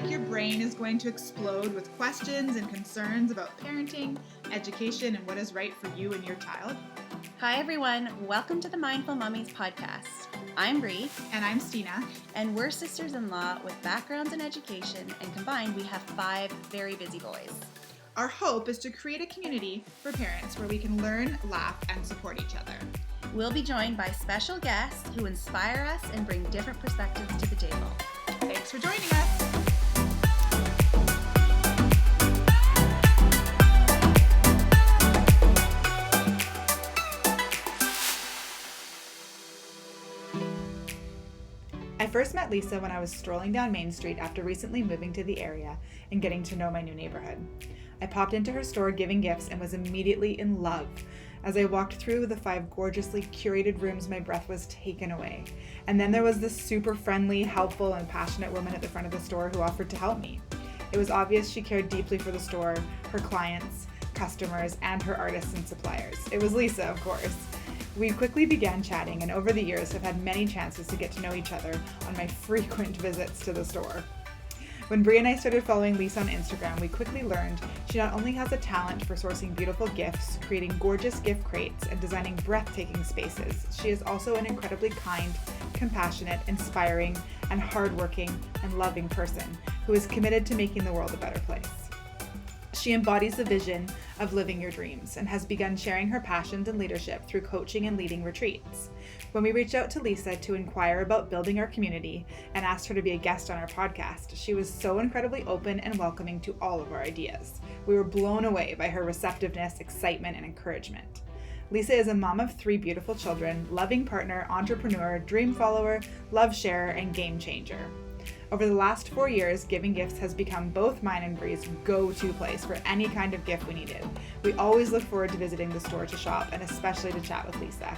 like your brain is going to explode with questions and concerns about parenting, education, and what is right for you and your child? Hi everyone, welcome to the Mindful Mummies podcast. I'm Bree. And I'm Stina. And we're sisters-in-law with backgrounds in education, and combined we have 5 very busy boys. Our hope is to create a community for parents where we can learn, laugh, and support each other. We'll be joined by special guests who inspire us and bring different perspectives to the table. Thanks for joining us. I first met Lisa when I was strolling down Main Street after recently moving to the area and getting to know my new neighborhood. I popped into her store giving gifts and was immediately in love. As I walked through the 5 gorgeously curated rooms, my breath was taken away. And then there was this super friendly, helpful, and passionate woman at the front of the store who offered to help me. It was obvious she cared deeply for the store, her clients, customers, and her artists and suppliers. It was Lisa, of course. We quickly began chatting, and over the years have had many chances to get to know each other on my frequent visits to the store. When Brie and I started following Lisa on Instagram, we quickly learned she not only has a talent for sourcing beautiful gifts, creating gorgeous gift crates, and designing breathtaking spaces, she is also an incredibly kind, compassionate, inspiring, and hardworking and loving person who is committed to making the world a better place. She embodies the vision of living your dreams and has begun sharing her passions and leadership through coaching and leading retreats. When we reached out to Lisa to inquire about building our community and asked her to be a guest on our podcast, she was so incredibly open and welcoming to all of our ideas. We were blown away by her receptiveness, excitement, and encouragement. Lisa is a mom of 3 beautiful children, loving partner, entrepreneur, dream follower, love sharer, and game changer. Over the last 4 years, Giving Gifts has become both mine and Bree's go-to place for any kind of gift we needed. We always look forward to visiting the store to shop and especially to chat with Lisa.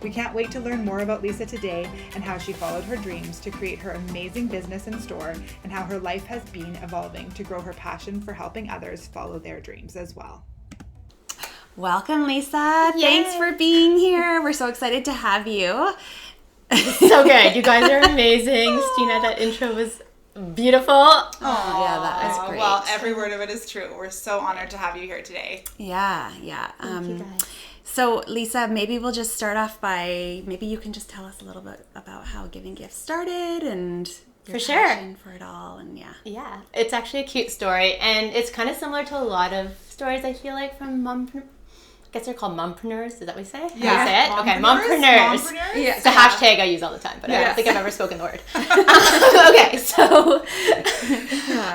We can't wait to learn more about Lisa today and how she followed her dreams to create her amazing business and store, and how her life has been evolving to grow her passion for helping others follow their dreams as well. Welcome, Lisa. Yay. Thanks for being here. We're so excited to have you. So good. You guys are amazing. Stina, that intro was beautiful. Oh, yeah, that was great. Well, every word of it is true. We're so honored to have you here today. Yeah. Thank you guys. So, Lisa, maybe we'll just start off by, maybe you can just tell us a little bit about how Giving Gifts started and your passion for it all, and Yeah, it's actually a cute story, and it's kind of similar to a lot of stories I feel like from I guess they're called mompreneurs. Is that what we say? Yeah. How do you say it? Okay, mompreneurs. Yeah. It's a hashtag I use all the time, but I don't think I've ever spoken the word. Okay, so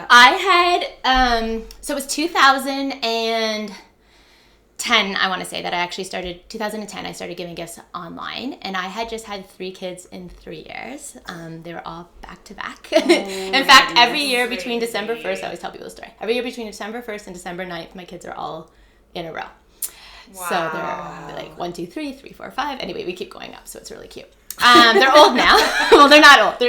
I had, so it was 2010, I want to say, that I actually started, 2010, I started giving gifts online, and I had just had 3 kids in 3 years. They were all back to back. In fact, every year between December 1st, I always tell people the story. Every year between December 1st and December 9th, my kids are all in a row. Wow. So they're like 1, 2, 3, 3, 4, 5. Anyway, we keep going up, so it's really cute. They're old now. Well, they're not old.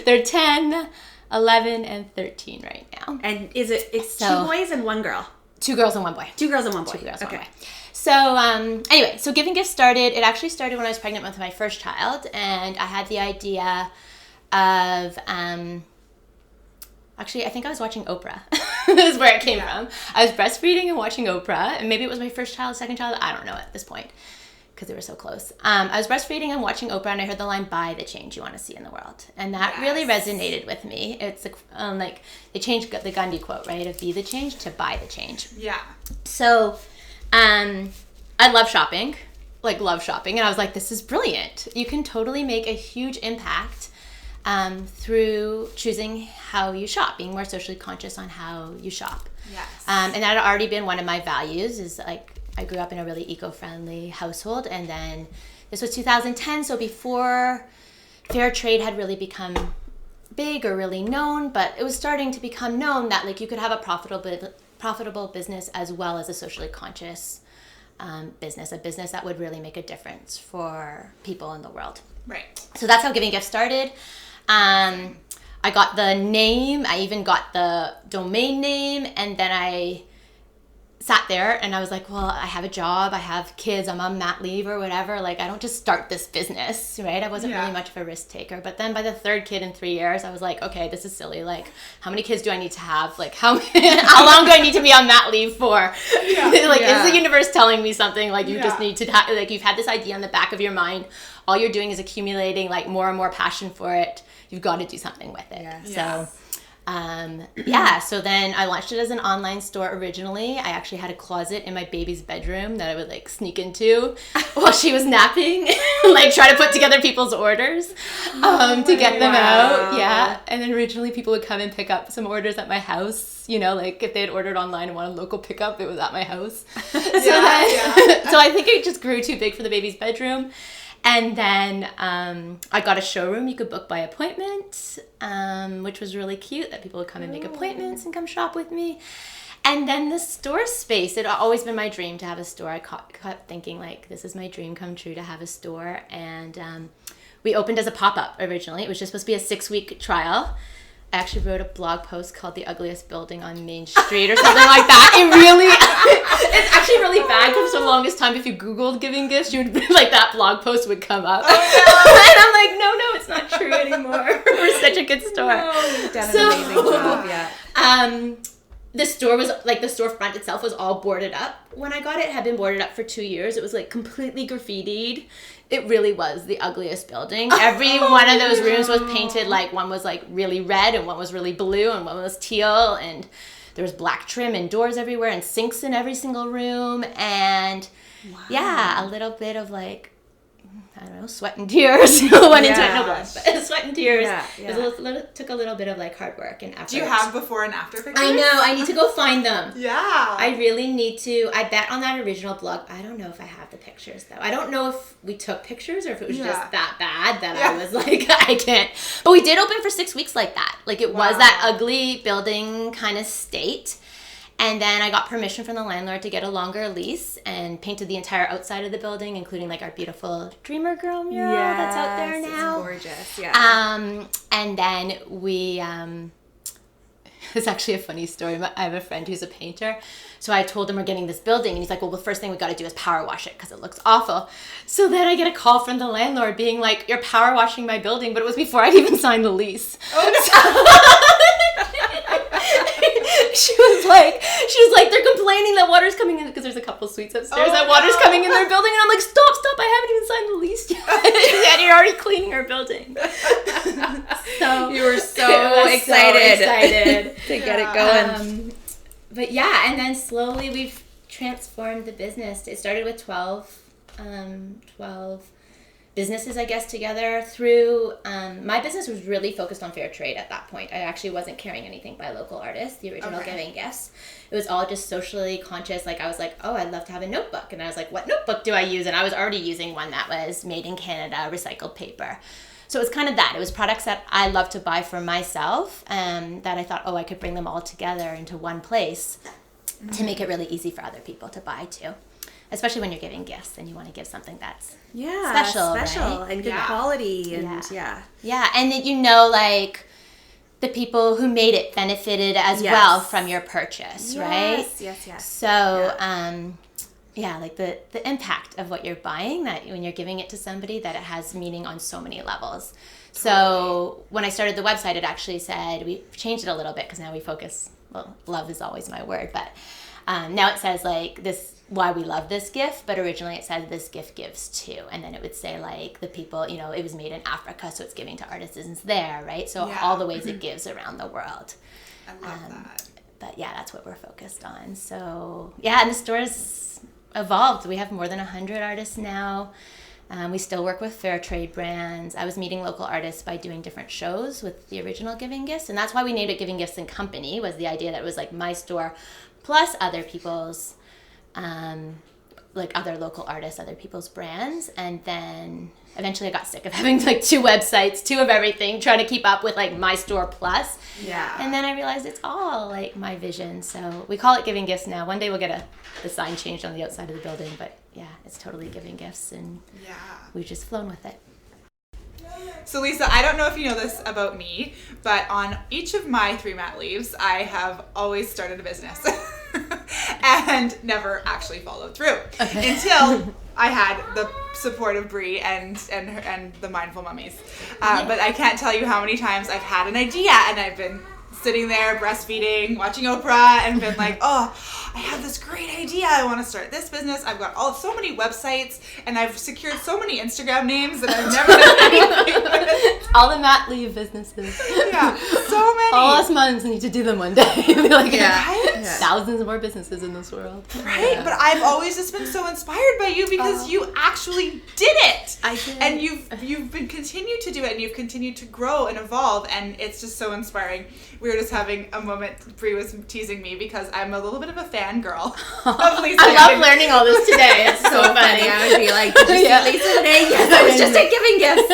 They're 10, 11, and 13 right now. And it's 2 boys and 1 girl? 2 girls and 1 boy. 2 girls and 1 boy. 2 girls and 1 Okay. boy. So anyway, so Giving Gifts started. It actually started when I was pregnant with my first child, and I had the idea of actually, I think I was watching Oprah. This is where it came from. I was breastfeeding and watching Oprah, and maybe it was my first child, second child. I don't know at this point because they were so close. I was breastfeeding and watching Oprah, and I heard the line, "Buy the change you want to see in the world," and that really resonated with me. It's like they changed the Gandhi quote, right, of "Be the change" to "Buy the change." Yeah. So, I love shopping, and I was like, "This is brilliant. You can totally make a huge impact." Through choosing how you shop, being more socially conscious on how you shop. Yes. And that had already been one of my values, is like, I grew up in a really eco-friendly household, and then this was 2010, so before fair trade had really become big or really known, but it was starting to become known that like you could have a profitable business as well as a socially conscious business, a business that would really make a difference for people in the world. Right. So that's how Giving Gifts started. I got the name, I even got the domain name, and then I sat there and I was like, well, I have a job, I have kids, I'm on mat leave or whatever. Like, I don't just start this business, right? I wasn't really much of a risk taker. But then by the third kid in 3 years, I was like, okay, this is silly. Like, how many kids do I need to have? Like, how long do I need to be on mat leave for? Is the universe telling me something? Like, you just need to, like, you've had this idea in the back of your mind. All you're doing is accumulating, like, more and more passion for it. You've got to do something with it. So so then I launched it as an online store originally. I actually had a closet in my baby's bedroom that I would like sneak into while she was napping, like try to put together people's orders to get them out. Yeah. And then originally people would come and pick up some orders at my house, you know, like if they had ordered online and wanted local pickup, it was at my house. So I think it just grew too big for the baby's bedroom. And then I got a showroom you could book by appointment, which was really cute that people would come and make appointments and come shop with me. And then the store space, it had always been my dream to have a store. I kept thinking, like, this is my dream come true to have a store. And we opened as a pop-up originally. It was just supposed to be a 6-week trial. I actually wrote a blog post called The Ugliest Building on Main Street or something like that. It's actually really bad because for the longest time, if you Googled giving gifts, you would, like, that blog post would come up. Oh, no. And I'm like, no, it's not true anymore. We're such a good store. No, you've done an amazing job, yeah. The store was, like, the storefront itself was all boarded up. When I got it, it had been boarded up for 2 years. It was, like, completely graffitied. It really was the ugliest building. Every one of those rooms was painted, like, one was, like, really red and one was really blue and one was teal, and there was black trim and doors everywhere and sinks in every single room, and a little bit of, like, I don't know, sweat and tears went into it. No blood, but sweat and tears. It took a little bit of, like, hard work and effort. Do you have before and after pictures? I know. I need to go find them. Yeah. I really need to. I bet on that original blog. I don't know if I have the pictures, though. I don't know if we took pictures or if it was just that bad that I was like, I can't. But we did open for 6 weeks like that. Like, it was that ugly building kind of state. And then I got permission from the landlord to get a longer lease and painted the entire outside of the building, including, like, our beautiful Dreamer Girl mural that's out there now. It's gorgeous, yeah. And then we, it's actually a funny story. I have a friend who's a painter. So I told him we're getting this building. And he's like, well, the first thing we got to do is power wash it because it looks awful. So then I get a call from the landlord being like, you're power washing my building. But it was before I'd even signed the lease. She was like, they're complaining that water's coming in because there's a couple suites upstairs that water's coming in their building, and I'm like, stop, I haven't even signed the lease yet. And you're already cleaning our building. So you were so excited to get it going. But yeah, and then slowly we've transformed the business. It started with 12 businesses, I guess, together through, my business was really focused on fair trade at that point. I actually wasn't carrying anything by local artists, the original Giving Gifts. It was all just socially conscious. Like, I was like, oh, I'd love to have a notebook. And I was like, what notebook do I use? And I was already using one that was made in Canada, recycled paper. So it was kind of that. It was products that I love to buy for myself, that I thought, oh, I could bring them all together into one place to make it really easy for other people to buy too. Especially when you're giving gifts and you want to give something that's special right? and good quality and and that, you know, like, the people who made it benefited as well from your purchase, right? Yes. So like the impact of what you're buying, that when you're giving it to somebody, that it has meaning on so many levels. So when I started the website, it actually said, we changed it a little bit because now we focus, well, love is always my word, but now it says, like, this, why we love this gift, but originally it said this gift gives to, and then it would say, like, the people, you know, it was made in Africa, so it's giving to artisans there, right? So all the ways it gives around the world. I love that. But yeah, that's what we're focused on. So yeah, and the store's evolved. We have more than 100 artists now. We still work with fair trade brands. I was meeting local artists by doing different shows with the original Giving Gifts, and that's why we named it Giving Gifts and Company, was the idea that it was like my store plus other people's, like, other local artists, other people's brands. And then eventually I got sick of having, like, 2 websites, 2 of everything, trying to keep up with, like, my store plus. Yeah. And then I realized it's all, like, my vision. So we call it Giving Gifts now. One day we'll get the sign changed on the outside of the building, but yeah, it's totally Giving Gifts, and we've just flown with it. So Lisa, I don't know if you know this about me, but on each of my 3 mat leaves, I have always started a business. and never actually followed through until I had the support of Brie and the Mindful Mummies. But I can't tell you how many times I've had an idea and I've been sitting there breastfeeding, watching Oprah, and been like, oh, I have this great idea. I want to start this business. I've got so many websites, and I've secured so many Instagram names that I've never done anything with. All the mat leave businesses. Yeah, so many. All us moms need to do them one day. Be like, Right? thousands more businesses in this world. Right? Yeah. But I've always just been so inspired by you because you actually did it. I did. And you've been continued to do it, and you've continued to grow and evolve, and it's just so inspiring. We were just having a moment. Brie was teasing me because I'm a little bit of a fangirl of Lisa. I love learning all this today. It's so funny. I would be like, did you see Lisa today? Yes, I was just at Giving Gifts.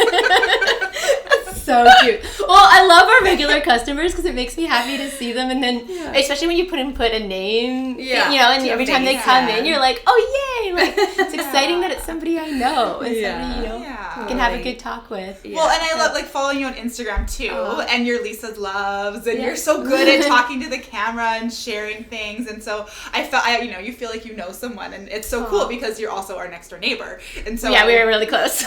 So cute. Well, I love our regular customers because it makes me happy to see them, and then especially when you put a name, and every time they come in, you're like, oh yay! Like it's exciting that it's somebody I know and somebody we can have a good talk with. Well, and I love following you on Instagram too, and your Lisa's Loves, and you're so good at talking to the camera and sharing things, and so I felt you feel like you know someone, and it's so cool because you're also our next door neighbor, and so we were really close.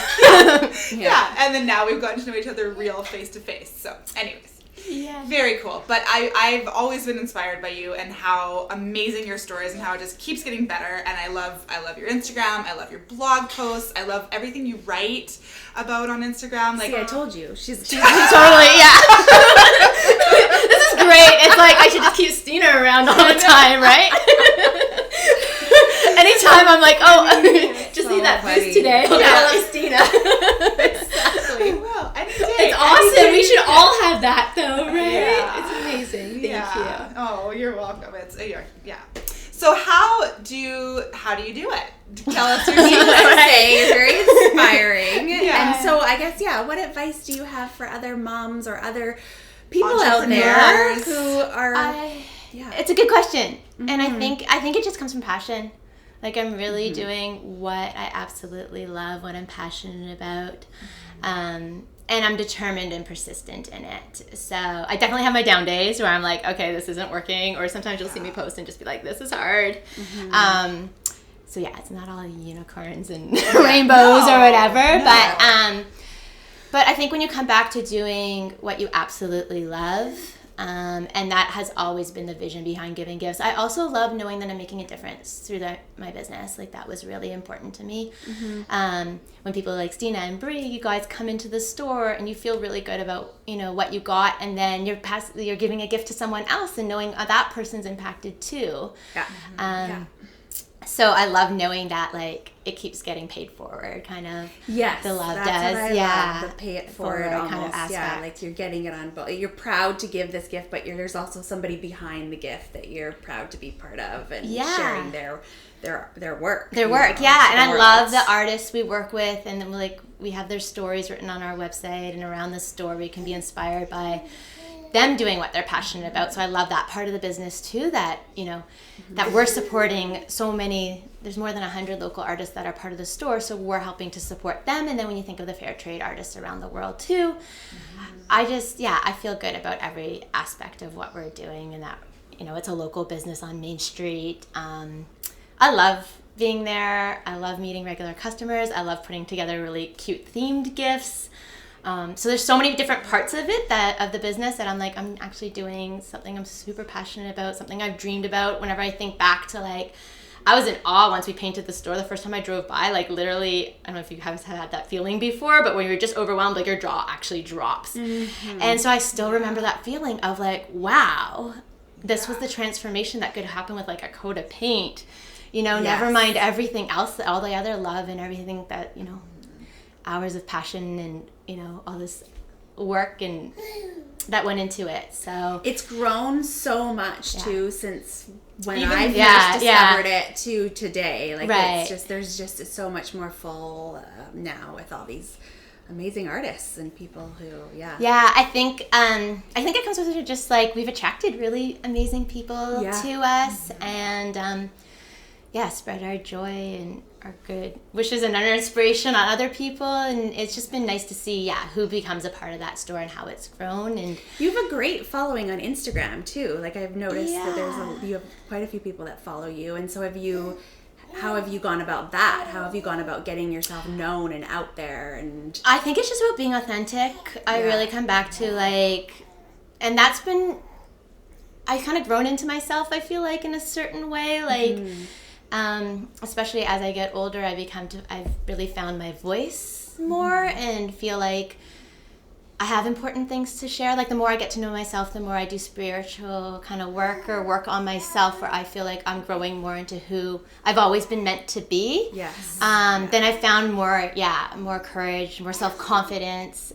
And then now we've gotten to know each other real face to face. So, anyways. Yeah. Very cool. But I've always been inspired by you and how amazing your story is and how it just keeps getting better. And I love your Instagram. I love your blog posts. I love everything you write about on Instagram. Like, see, I told you. She's totally, This is great. It's like I should just keep Stina around all the time, right? Anytime I'm like, just need that boost today. Okay, I love Stina. Exactly. Well, any day. It's awesome. We should all have that, though, right? Yeah. It's amazing. Thank you. Oh, you're welcome. So how do you do it? Tell us your It's very inspiring. And so I guess, what advice do you have for other moms or other people out there who are? It's a good question, and I think it just comes from passion. Like I'm really doing what I absolutely love, what I'm passionate about, and I'm determined and persistent in it. So I definitely have my down days where I'm like, okay, this isn't working, or sometimes you'll see me post and just be like, this is hard. So it's not all unicorns and rainbows or whatever, but I think when you come back to doing what you absolutely love, and that has always been the vision behind Giving Gifts. I also love knowing that I'm making a difference through my business. Like that was really important to me. When people like Stina and Brie, you guys come into the store and you feel really good about what you got, and then you're giving a gift to someone else and knowing that person's impacted too. So I love knowing that it keeps getting paid forward, kind of. Yes, the love that's does. What I love, the pay it forward almost. Kind of aspect. Like you're getting it on both. You're proud to give this gift, but there's also somebody behind the gift that you're proud to be part of and sharing their work. Their work, and I love the artists we work with, and then we have their stories written on our website, and around the store we can be inspired by them doing what they're passionate about. So I love that part of the business too, that that we're supporting so many. There's more than 100 local artists that are part of the store, so we're helping to support them. And then when you think of the fair trade artists around the world too, I feel good about every aspect of what we're doing, and that it's a local business on Main Street. I love being there. I love meeting regular customers. I love putting together really cute themed gifts. So there's so many different parts of it of the business that I'm I'm actually doing something I'm super passionate about, something I've dreamed about. Whenever I think back to I was in awe once we painted the store the first time I drove by, literally, I don't know if you have had that feeling before, but when you're just overwhelmed, your jaw actually drops. And so I still remember that feeling of wow, this was the transformation that could happen with a coat of paint, never mind everything else, all the other love and everything that, hours of passion and all this work and that went into it. So it's grown so much too since when I first discovered it to today. It's just it's so much more full now with all these amazing artists and people who I think it comes with just we've attracted really amazing people to us, and spread our joy and good wishes and our inspiration on other people, and it's just been nice to see who becomes a part of that store and how it's grown. And you have a great following on Instagram too. Like I've noticed that you have quite a few people that follow you, and so how have you gone about that? How have you gone about getting yourself known and out there? And I think it's just about being authentic. I really come back to and that's been, I kind of grown into myself, I feel like, in a certain way, especially as I get older, I've really found my voice more and feel like I have important things to share. Like the more I get to know myself, the more I do spiritual kind of work or work on myself, where I feel like I'm growing more into who I've always been meant to be. Yes. Then I found more courage, more self-confidence,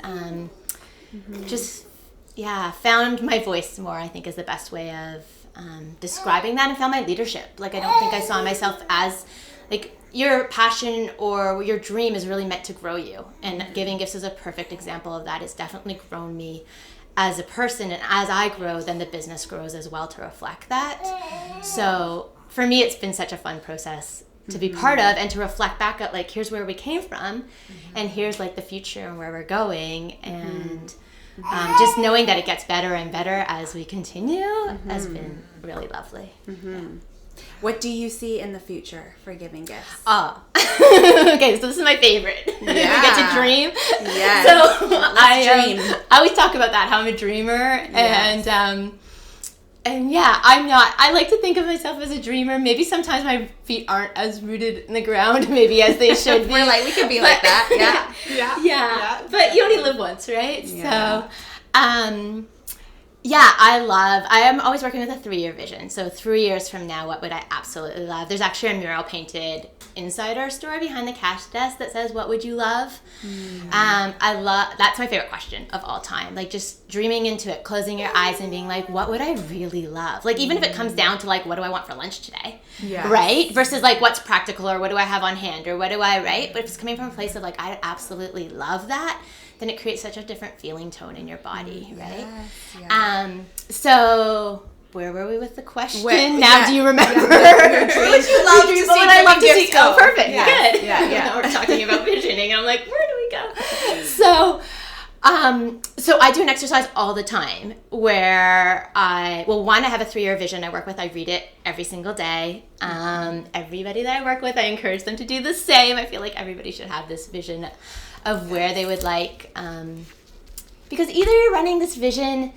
found my voice more, I think, is the best way of describing that, and found my leadership. Like I don't think I saw myself as like, your passion or your dream is really meant to grow you, and giving gifts is a perfect example of that. It's definitely grown me as a person, and as I grow, then the business grows as well to reflect that. So for me, it's been such a fun process to be part of, and to reflect back at like, here's where we came from, and here's like the future and where we're going, and just knowing that it gets better and better as we continue has been really lovely. What do you see in the future for giving gifts? Okay, so this is my favorite. Yeah. We get to dream. Yes. So I always talk about that, how I'm a dreamer, and I like to think of myself as a dreamer. Maybe sometimes my feet aren't as rooted in the ground maybe as they should be. We can be like that. Yeah. But you only live once, right? Yeah. So, I am always working with a 3-year vision. So 3 years from now, what would I absolutely love? There's actually a mural painted inside our store behind the cash desk that says, what would you love? That's my favorite question of all time. Like just dreaming into it, closing your eyes and being like, what would I really love? Like even if it comes down to like, what do I want for lunch today? Yeah. Right? Versus like, what's practical, or what do I have on hand, or what do I, right? But if it's coming from a place of like, I absolutely love that, then it creates such a different feeling tone in your body, right? Yes. So where were we with the question? Do you remember? What would you love to see? What would I love to see? Go? Oh, perfect. Yeah. Good. Yeah. We're talking about visioning, and I'm like, where do we go? So I do an exercise all the time where I have a 3-year vision I work with. I read it every single day. Everybody that I work with, I encourage them to do the same. I feel like everybody should have this vision of where they would like, because either you're running this vision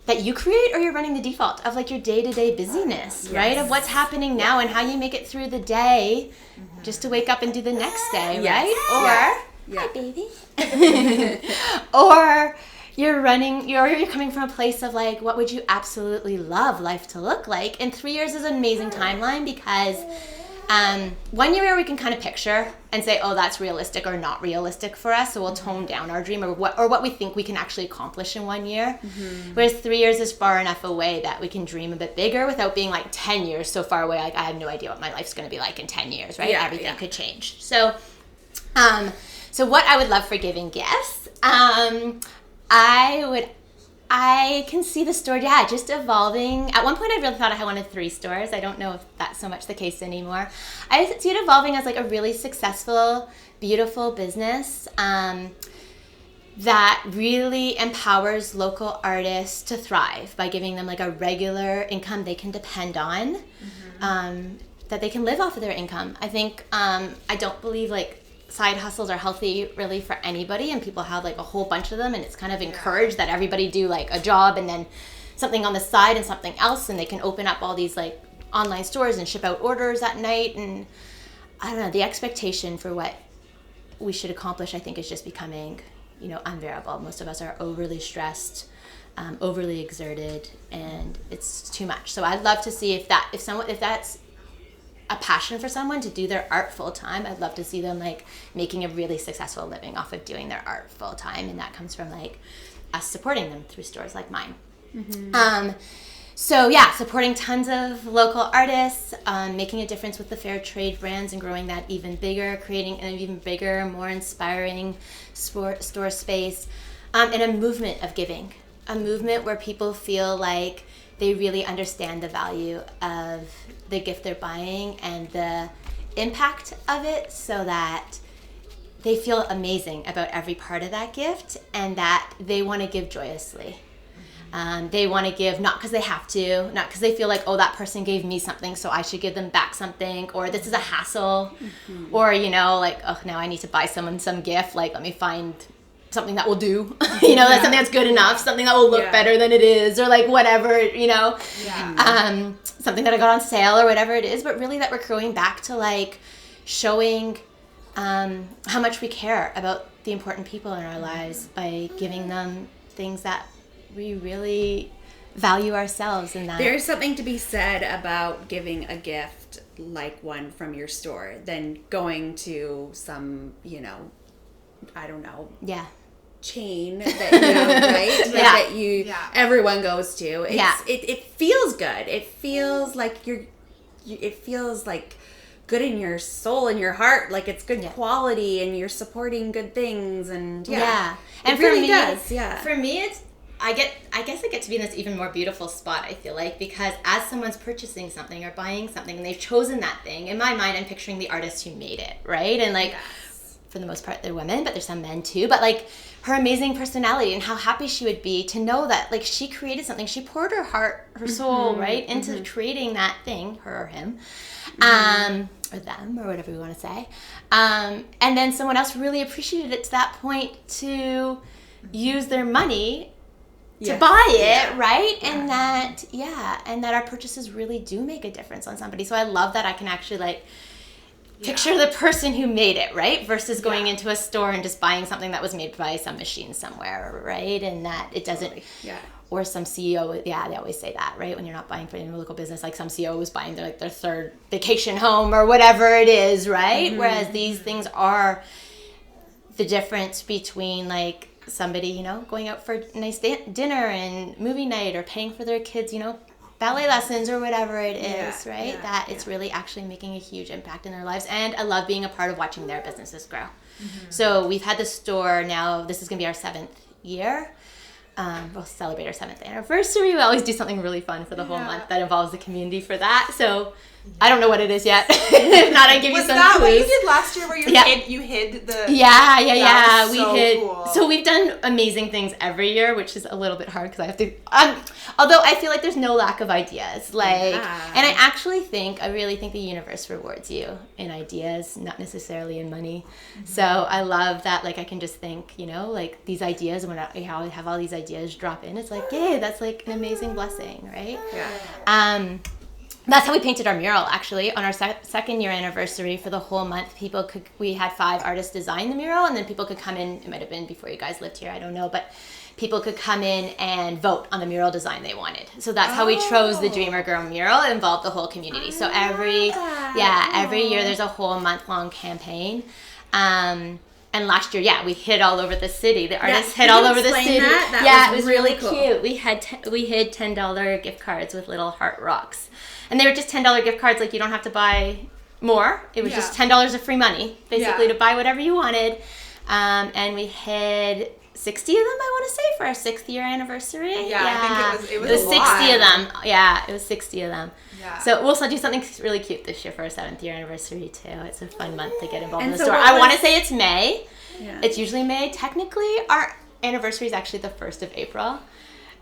that you create, or you're running the default of like your day-to-day busyness, right? Of what's happening now and how you make it through the day just to wake up and do the next day, right? Hi, baby. Or you're coming from a place of like, what would you absolutely love life to look like? And 3 years is an amazing timeline, because 1 year we can kind of picture and say, oh, that's realistic or not realistic for us, so we'll tone down our dream or what we think we can actually accomplish in 1 year. Whereas 3 years is far enough away that we can dream a bit bigger without being like 10 years so far away, like I have no idea what my life's going to be like in 10 years, right? Everything could change. So what I would love for giving gifts, I can see the store, just evolving. At one point, I really thought I wanted 3 stores. I don't know if that's so much the case anymore. I see it evolving as like a really successful, beautiful business that really empowers local artists to thrive by giving them like a regular income they can depend on, that they can live off of their income. I think, I don't believe like side hustles are healthy really for anybody, and people have like a whole bunch of them, and it's kind of encouraged that everybody do like a job and then something on the side and something else, and they can open up all these like online stores and ship out orders at night. And I don't know, the expectation for what we should accomplish, I think, is just becoming, unbearable. Most of us are overly stressed, overly exerted, and it's too much. So I'd love to see if that's a passion for someone to do their art full time, I'd love to see them like making a really successful living off of doing their art full time, and that comes from like us supporting them through stores like mine. Supporting tons of local artists, making a difference with the fair trade brands and growing that even bigger, creating an even bigger, more inspiring store space, and a movement of giving, a movement where people feel like they really understand the value of the gift they're buying and the impact of it so that they feel amazing about every part of that gift and that they want to give joyously. They want to give not because they have to, not because they feel like, oh, that person gave me something, so I should give them back something, or this is a hassle, or, you know, like, oh, now I need to buy someone some gift, like, let me find something that will do, you know, that's something that's good enough, something that will look better than it is, or like whatever, you know, something that I got on sale or whatever it is, but really that we're going back to like showing how much we care about the important people in our lives by giving them things that we really value ourselves in that. There's something to be said about giving a gift like one from your store than going to some, you know, I don't know. Yeah. Chain that you know, right? That you everyone goes to. It feels good. It feels like it feels like good in your soul and your heart, like it's good quality and you're supporting good things and and it really does. Yeah. For me it's I guess I get to be in this even more beautiful spot, I feel like, because as someone's purchasing something or buying something and they've chosen that thing, in my mind I'm picturing the artist who made it, right? And like for the most part they're women, but there's some men too, but like her amazing personality and how happy she would be to know that like she created something, she poured her heart, her soul, right, into creating that thing, her or him, or them, or whatever we want to say, and then someone else really appreciated it to that point to use their money to buy it, right? And that our purchases really do make a difference on somebody. So I love that I can actually like picture the person who made it, right? Versus going into a store and just buying something that was made by some machine somewhere, right? And that it doesn't, or some CEO, they always say that, right? When you're not buying for your local business, like some CEO was buying their third vacation home or whatever it is, right? Whereas these things are the difference between like somebody, you know, going out for a nice dinner and movie night or paying for their kids, you know, ballet lessons or whatever it is, right? That it's really actually making a huge impact in their lives. And I love being a part of watching their businesses grow. So we've had the store now, this is going to be our 7th year. We'll celebrate our 7th anniversary. We always do something really fun for the whole month that involves the community for that. So I don't know what it is yet. If not, I give you some clues. Was that what you did last year where you hid the... Yeah. We so hid. Cool. So we've done amazing things every year, which is a little bit hard because I have to... although I feel like there's no lack of ideas. Like, and I really think the universe rewards you in ideas, not necessarily in money. So I love that, like, I can just think, you know, like these ideas, when I have all these ideas drop in, it's like, yay, that's like an amazing blessing, right? Yeah. That's how we painted our mural, actually. On our second year anniversary, for the whole month, we had 5 artists design the mural, and then people could come in, it might have been before you guys lived here, I don't know, but people could come in and vote on the mural design they wanted. So that's how we chose the Dreamer Girl mural. It involved the whole community. So every year there's a whole month-long campaign. And last year, we hid all over the city. The artists hid all over the city. That was really cool. Cute. We hid $10 gift cards with little heart rocks. And they were just $10 gift cards, like you don't have to buy more. It was just $10 of free money, basically, to buy whatever you wanted. And we hid 60 of them, I want to say, for our 6th year anniversary. I think it was 60 of them. Yeah, it was 60 of them. Yeah. So we'll also do something really cute this year for our 7th year anniversary, too. It's a fun month to get involved in the store. I want to say it's May. Yeah. It's usually May. Technically, our anniversary is actually the 1st of April.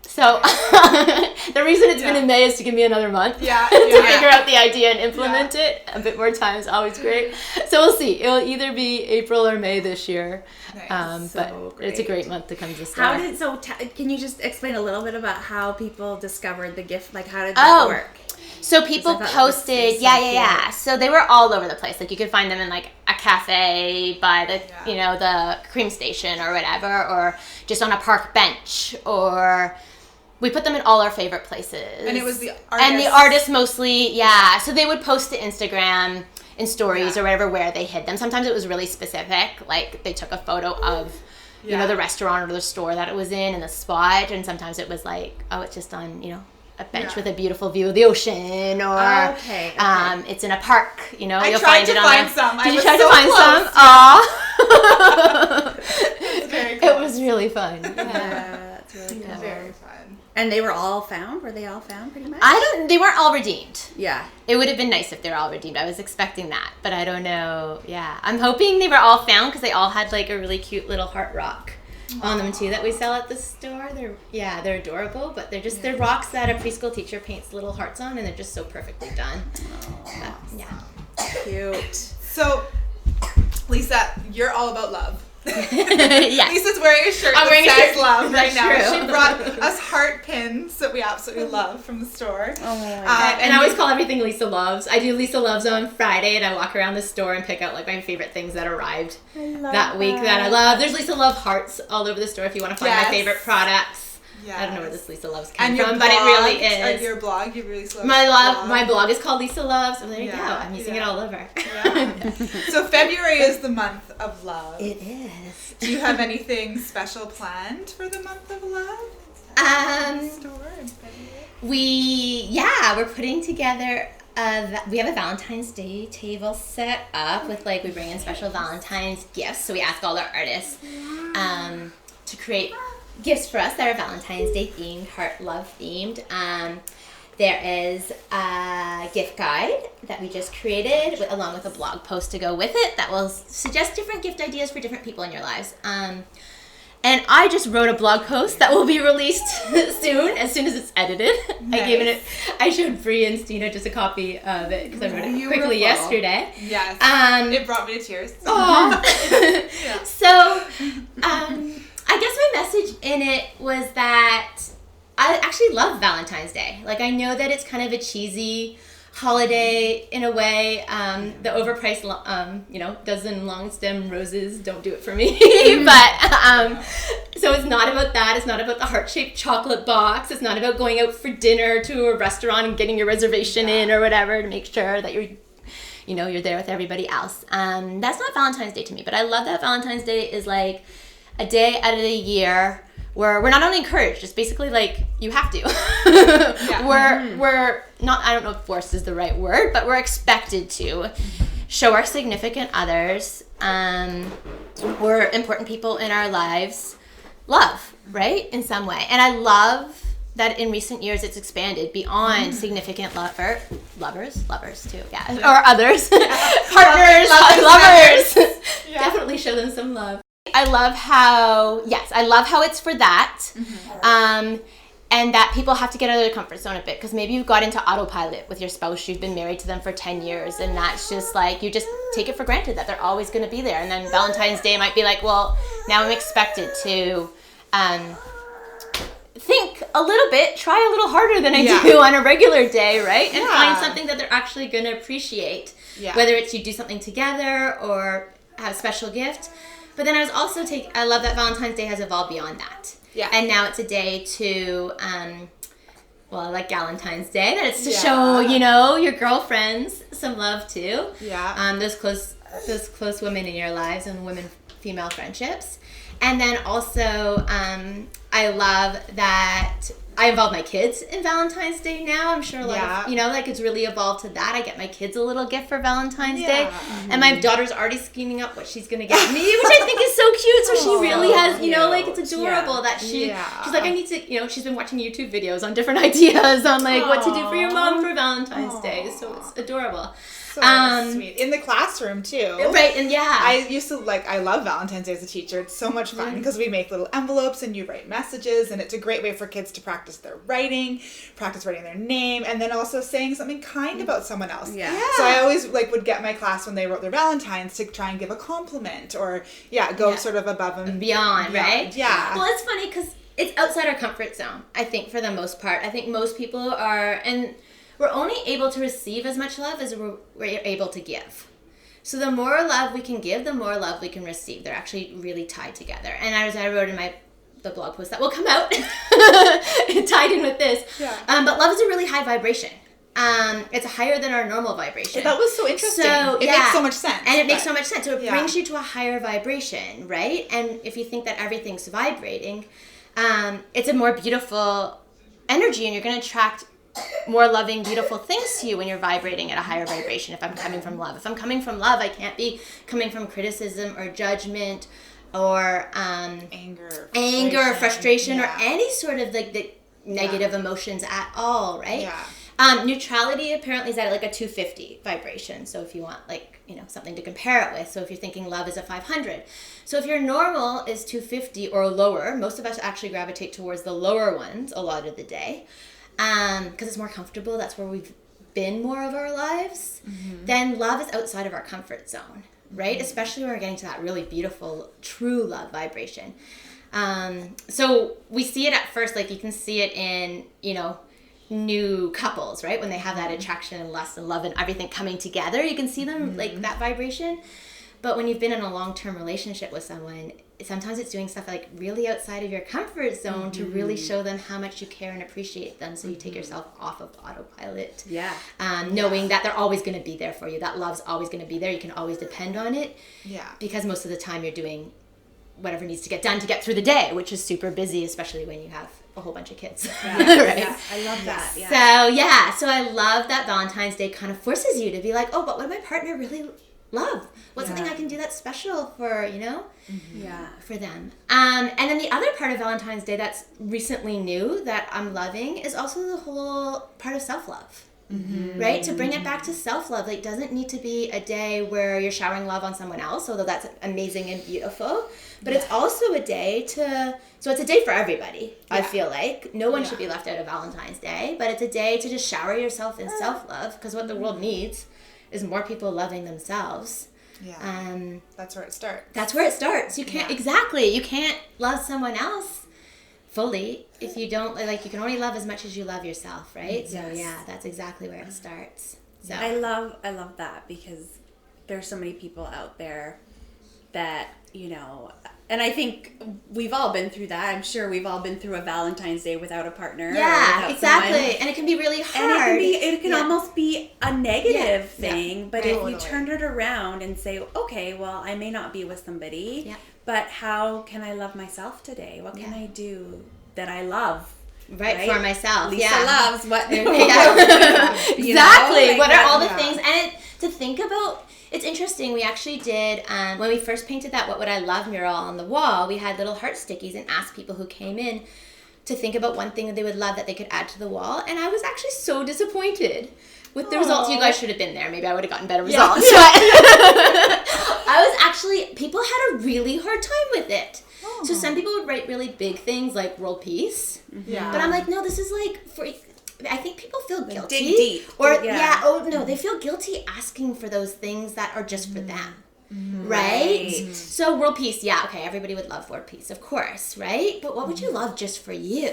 So the reason it's been in May is to give me another month to figure out the idea and implement it. A bit more time is always great. So we'll see. It'll either be April or May this year. Nice. But it's a great month to come to the store. Can you just explain a little bit about how people discovered the gift? Like, how did that work? So people posted, So they were all over the place. Like you could find them in like a cafe by the, you know, the cream station or whatever, or just on a park bench, or we put them in all our favorite places. And it was the artists. And the artists mostly, So they would post to Instagram in stories or whatever where they hid them. Sometimes it was really specific, like they took a photo of, you know, the restaurant or the store that it was in and the spot. And sometimes it was like, oh, it's just on, you know, a bench with a beautiful view of the ocean, or it's in a park, you know, you'll find it on some. Did you try to find some? Aw. It was really fun. That's really cool. Very fun. And they were all found? Were they all found pretty much? They weren't all redeemed. Yeah. It would have been nice if they were all redeemed. I was expecting that, but I don't know. Yeah. I'm hoping they were all found because they all had like a really cute little heart rock on them too that we sell at the store. They're adorable, but they're rocks that a preschool teacher paints little hearts on, and they're just so perfectly done. But, cute. So, Lisa, you're all about love. Yeah. Lisa's wearing a shirt I'm wearing that says a shirt. love right That's now. true. She brought us heart pins that we absolutely love from the store. Oh my God. And I always call everything Lisa Loves. I do Lisa Loves on Friday, and I walk around the store and pick out like my favorite things that arrived that week that I love. There's Lisa Love hearts all over the store if you want to find my favorite products. Yes. I don't know where this Lisa Loves came from, but it really is. Your blog, you really love my blog is called Lisa Loves. So there you go. I'm using it all over. Yeah. So February is the month of love. It is. Do you have anything special planned for the month of love? Store in February? We're putting together. We have a Valentine's Day table set up with we bring in special Valentine's gifts. So we ask all our artists to create gifts for us that are Valentine's Day themed, heart love themed. There is a gift guide that we just created along with a blog post to go with it that will suggest different gift ideas for different people in your lives. And I just wrote a blog post that will be released soon as it's edited. Nice. I showed Bree and Stina just a copy of it because I wrote it quickly yesterday. Yes. It brought me to tears. Aww. Yeah. So, I guess my message in it was that I actually love Valentine's Day. I know that it's kind of a cheesy holiday in a way. The overpriced, dozen long stem roses don't do it for me. But, so it's not about that. It's not about the heart-shaped chocolate box. It's not about going out for dinner to a restaurant and getting your reservation in or whatever to make sure that you're there with everybody else. That's not Valentine's Day to me, but I love that Valentine's Day is a day out of the year where we're not only encouraged, it's basically you have to. We're not, I don't know if forced is the right word, but we're expected to show our significant others, we're important people in our lives, love, right? In some way. And I love that in recent years it's expanded beyond significant lovers too, or others, partners, lovers. Yeah. Definitely show them some love. I love how it's for that, and that people have to get out of their comfort zone a bit because maybe you've got into autopilot with your spouse, you've been married to them for 10 years, and that's just you just take it for granted that they're always going to be there, and then Valentine's Day might be well, now I'm expected to think a little bit, try a little harder than I do on a regular day, right? And find something that they're actually going to appreciate, whether it's you do something together or have a special gift. But then I love that Valentine's Day has evolved beyond that. Yeah. And now it's a day to, like Galentine's Day, that it's to show, your girlfriends some love too. Yeah. Those close women in your lives and female friendships. And then also, I love that I involve my kids in Valentine's Day now. I'm sure a lot of, it's really evolved to that. I get my kids a little gift for Valentine's Day. Mm-hmm. And my daughter's already scheming up what she's going to get me, which I think is so cute. So she really has, it's adorable that she's I need to, she's been watching YouTube videos on different ideas on what to do for your mom for Valentine's Day. So it's adorable. So sweet. In the classroom too. Right, and I used to I love Valentine's Day as a teacher. It's so much fun because we make little envelopes and you write messages, and it's a great way for kids to practice writing their name, and then also saying something kind about someone else. Yeah. So I always would get my class when they wrote their Valentines to try and give a compliment or go sort of above and beyond, right? Yeah. Well, it's funny because it's outside our comfort zone, I think, for the most part. I think most people are, and we're only able to receive as much love as we're able to give. So the more love we can give, the more love we can receive. They're actually really tied together. And as I wrote in the blog post that will come out, tied in with this. Yeah. But love is a really high vibration. It's higher than our normal vibration. That was so interesting. So, it makes so much sense. And it makes so much sense. So it brings you to a higher vibration, right? And if you think that everything's vibrating, it's a more beautiful energy, and you're going to attract more loving, beautiful things to you when you're vibrating at a higher vibration. If I'm coming from love, I can't be coming from criticism or judgment or anger, frustration, or any sort of like the negative emotions at all, right? Yeah. Neutrality apparently is at like a 250 vibration. So if you want like, something to compare it with. So if you're thinking love is a 500. So if your normal is 250 or lower, most of us actually gravitate towards the lower ones a lot of the day. Because it's more comfortable. That's where we've been more of our lives. Then love is outside of our comfort zone, right? Especially when we're getting to that really beautiful, true love vibration. So we see it at first, like you can see it in, new couples, right? When they have that attraction and lust and love and everything coming together, you can see them like that vibration. But when you've been in a long-term relationship with someone, sometimes it's doing stuff like really outside of your comfort zone to really show them how much you care and appreciate them. So you take yourself off of autopilot. Yeah. Knowing that they're always going to be there for you. That love's always going to be there. You can always depend on it. Yeah. Because most of the time you're doing whatever needs to get done to get through the day, which is super busy, especially when you have a whole bunch of kids. Yeah. Right? Yeah. I love that. Yeah. So I love that Valentine's Day kind of forces you to be like, oh, but what would my partner really love? What's something I can do that's special for, for them? And then the other part of Valentine's Day that's recently new that I'm loving is also the whole part of self-love. Right? To bring it back to self-love, like doesn't need to be a day where you're showering love on someone else, although that's amazing and beautiful, but it's also a day so it's a day for everybody. I feel like no one should be left out of Valentine's Day, but it's a day to just shower yourself in self-love, because what the world needs is more people loving themselves. That's where it starts. That's where it starts. You can't you can't love someone else fully if you don't, like, you can only love as much as you love yourself, right? So that's exactly where it starts. So I love that, because there's so many people out there that, and I think we've all been through that. I'm sure we've all been through a Valentine's Day without a partner. Yeah, exactly. Someone. And it can be really hard. And it can almost be a negative thing. Yeah. But if you turn it around and say, okay, well, I may not be with somebody, but how can I love myself today? What can I do that I love? Right, for myself. Lisa loves what. Exactly. Like what are all the things? And to think about. It's interesting. We actually did, when we first painted that What Would I Love mural on the wall, we had little heart stickies and asked people who came in to think about one thing that they would love that they could add to the wall. And I was actually so disappointed with the results. You guys should have been there. Maybe I would have gotten better results. People had a really hard time with it. So some people would write really big things like world peace. Yeah. But I'm like, no, this is like for... I think people feel guilty. Dig deep. They feel guilty asking for those things that are just for them. Right? So world peace, everybody would love world peace, of course, right? But what would you love just for you?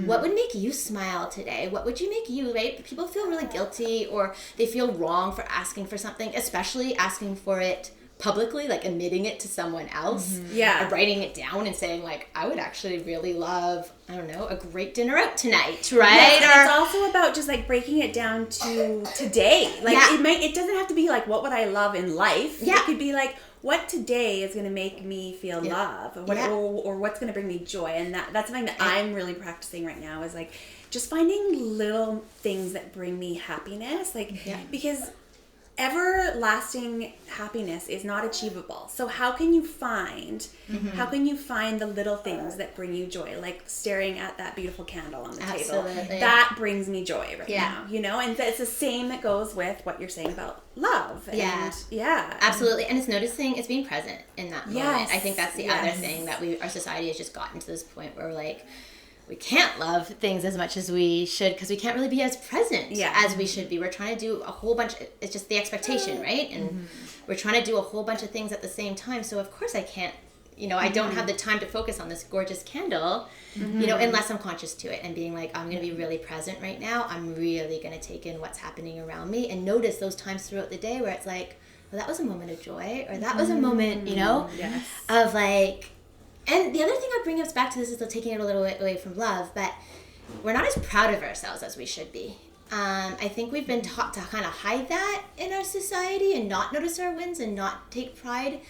What would make you smile today? What would you make you, right? People feel really guilty, or they feel wrong for asking for something, especially asking for it publicly, like admitting it to someone else, or writing it down and saying like, I would actually really love, I don't know, a great dinner out tonight, right? Yes, and it's also about just like breaking it down to today. Like it doesn't have to be like, what would I love in life? It could be like, what today is going to make me feel love, or what's going to bring me joy. And that's something that I'm really practicing right now, is like just finding little things that bring me happiness, because everlasting happiness is not achievable. So how can you find the little things that bring you joy, like staring at that beautiful candle on the table? That brings me joy right now, and it's the same that goes with what you're saying about love. Absolutely. And it's being present in that moment. I think that's the other thing that our society has just gotten to this point where we're like, we can't love things as much as we should, because we can't really be as present as we should be. We're trying to do a whole bunch. It's just the expectation, right? And we're trying to do a whole bunch of things at the same time. So of course I can't, I don't have the time to focus on this gorgeous candle, unless I'm conscious to it and being like, I'm going to be really present right now. I'm really going to take in what's happening around me and notice those times throughout the day where it's like, well, that was a moment of joy, or that was a moment, of like. And the other thing I bring us back to this is still taking it a little bit away from love, but we're not as proud of ourselves as we should be. I think we've been taught to kind of hide that in our society and not notice our wins and not take pride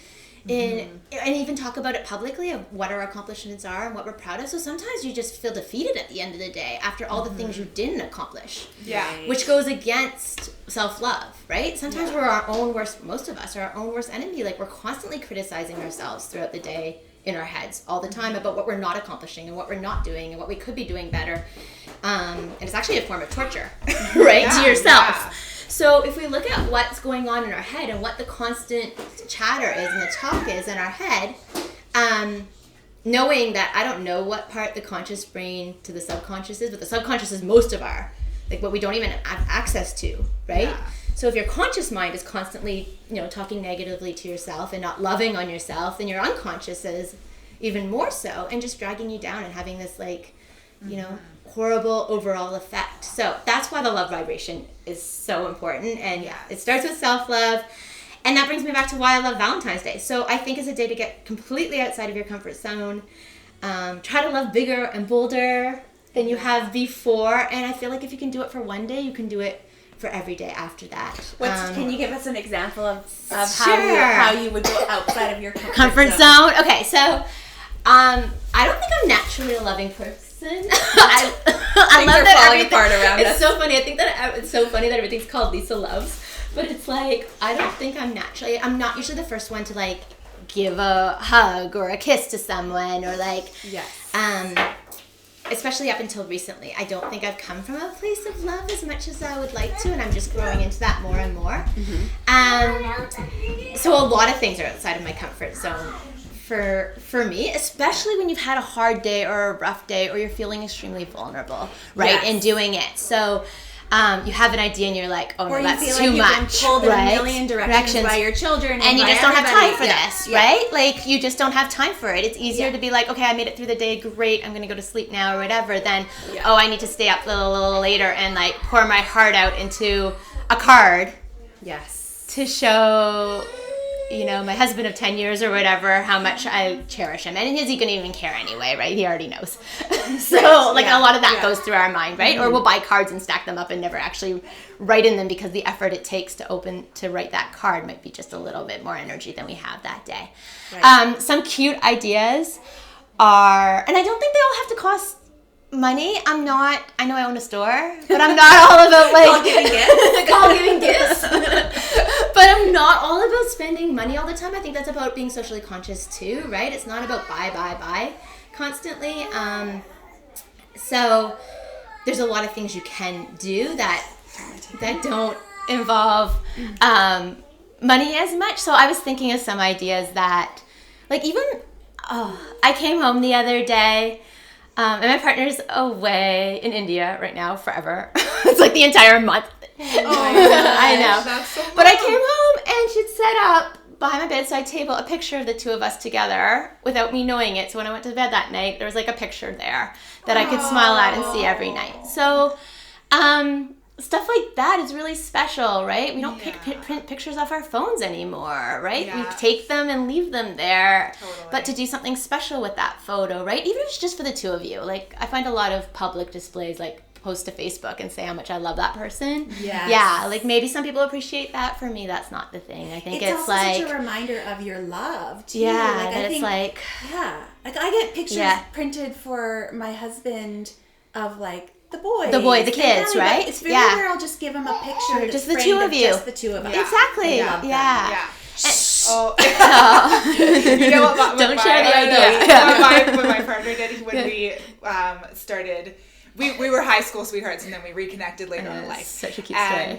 and even talk about it publicly of what our accomplishments are and what we're proud of. So sometimes you just feel defeated at the end of the day after all the things you didn't accomplish. Yeah. Which goes against self-love, right? Sometimes we're our own worst, most of us are our own worst enemy. Like we're constantly criticizing ourselves throughout the day in our heads all the time about what we're not accomplishing and what we're not doing and what we could be doing better. And it's actually a form of torture, right? To yourself. Yeah. So if we look at what's going on in our head and what the constant chatter is and the talk is in our head, knowing that I don't know what part the conscious brain to the subconscious is, but the subconscious is most of our, like what we don't even have access to, right? Yeah. So if your conscious mind is constantly, talking negatively to yourself and not loving on yourself, then your unconscious is even more so and just dragging you down and having this horrible overall effect. So that's why the love vibration is so important. And it starts with self-love. And that brings me back to why I love Valentine's Day. So I think it's a day to get completely outside of your comfort zone. Try to love bigger and bolder than you have before. And I feel like if you can do it for one day, you can do it for every day after that. Can you give us an example of how you would go outside of your comfort zone? Okay, so I don't think I'm naturally a loving person. I love that falling apart around us. So funny. I think that it's so funny that everything's called Lisa Loves, but it's like I don't think I'm not usually the first one to give a hug or a kiss to someone or especially up until recently. I don't think I've come from a place of love as much as I would like to, and I'm just growing into that more and more. So a lot of things are outside of my comfort zone. For me, especially when you've had a hard day or a rough day or you're feeling extremely vulnerable, right? In doing it. So you have an idea and you're like, oh no, that's too much. Been pulled in a million directions by your children and you just don't have time for this, right? Like you just don't have time for it. It's easier to be like, okay, I made it through the day, great, I'm gonna go to sleep now or whatever, than oh, I need to stay up a little later and pour my heart out into a card. Yes. To show my husband of 10 years or whatever, how much I cherish him. And is he going to even care anyway, right? He already knows. So, a lot of that goes through our mind, right? Or we'll buy cards and stack them up and never actually write in them because the effort it takes to write that card might be just a little bit more energy than we have that day. Right. Some cute ideas are, and I don't think they all have to cost money. I know I own a store, but I'm not all about giving gifts. But I'm not all about spending money all the time. I think that's about being socially conscious too, right? It's not about buy constantly. So there's a lot of things you can do that don't involve money as much. So I was thinking of some ideas that, I came home the other day. And my partner's away in India right now forever. It's the entire month. Oh I know. That's so fun. But I came home and she'd set up behind my bedside table a picture of the two of us together without me knowing it. So when I went to bed that night, there was a picture there that I could smile at and see every night. So stuff like that is really special, right? We don't print pictures off our phones anymore, right? Yeah. We take them and leave them there. Totally. But to do something special with that photo, right? Even if it's just for the two of you. I find a lot of public displays, post to Facebook and say how much I love that person. Yes. Yeah, maybe some people appreciate that. For me, that's not the thing. I think it's also such a reminder of your love, too. Yeah, I get pictures printed for my husband of, the kids, right? It's very rare I'll just give him a picture. Just the two of you. Just the two of us. Yeah. Exactly. Yeah. You know what? Don't share the idea. What my partner did when we started. We were high school sweethearts, and then we reconnected later on in life. Such a cute story.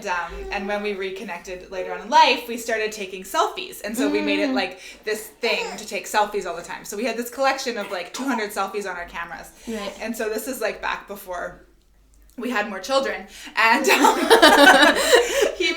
And when we reconnected later on in life, we started taking selfies, and so we made it this thing to take selfies all the time. So we had this collection of 200 selfies on our cameras, right. And so this is back before we had more children, and he made